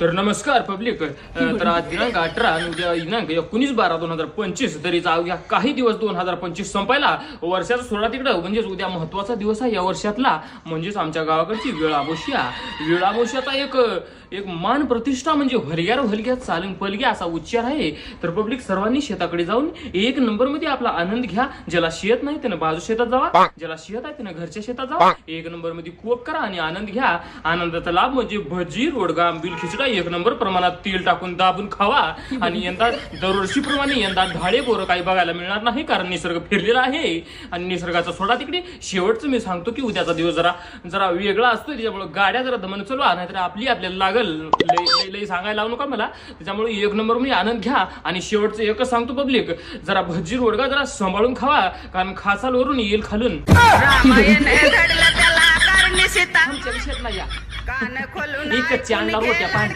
तर नमस्कार पब्लिक. तर आज दिनांक 18 आणि उद्या दिनांक 19/12/2025. तरी जाऊया काही दिवस 2025 संपायला. वर्षाचा 16 तिकडं म्हणजेच उद्या महत्वाचा दिवस आहे या वर्षातला. म्हणजेच आमच्या गावाकडची वेळाबोश्याचा एक मान प्रतिष्ठा म्हणजे भलग्यात चालून पलग्या असा उच्चार आहे. तर पब्लिक सर्वांनी शेताकडे जाऊन 1 नंबर मध्ये आपला आनंद घ्या. ज्याला शेत नाही त्यानं बाजू शेतात जावा, ज्याला शेत आहे त्यानं घरच्या शेतात जावा. 1 नंबर मध्ये कोप करा आणि आनंद घ्या. आनंदाचा लाभ म्हणजे भजी, रोडगा, आंबील, खिचडा 1 नंबर प्रमाणात तेल टाकून दाबून खावा. आणि यंदा दरवर्षीप्रमाणे यंदा झाडे बोरं काही बघायला मिळणार नाही, कारण निसर्ग फिरलेला आहे. आणि निसर्गाचा सोडा तिकडे. शेवटचं मी सांगतो की उद्याचा दिवस जरा वेगळा असतो. त्याच्यामुळे गाड्या जरा दमन चालवा, नाहीतर आपल्याला लागल. लई सांगायला लावू नका मला. त्याच्यामुळे 1 नंबर मध्ये आनंद घ्या. आणि शेवटचं एकच सांगतो पब्लिक, जरा भजी रोडगा जरा सांभाळून खावा, कारण खासाल वरून येईल खालून. आमच्या विषयात नाही या. एक चांगला रोट्या पांढऱ्या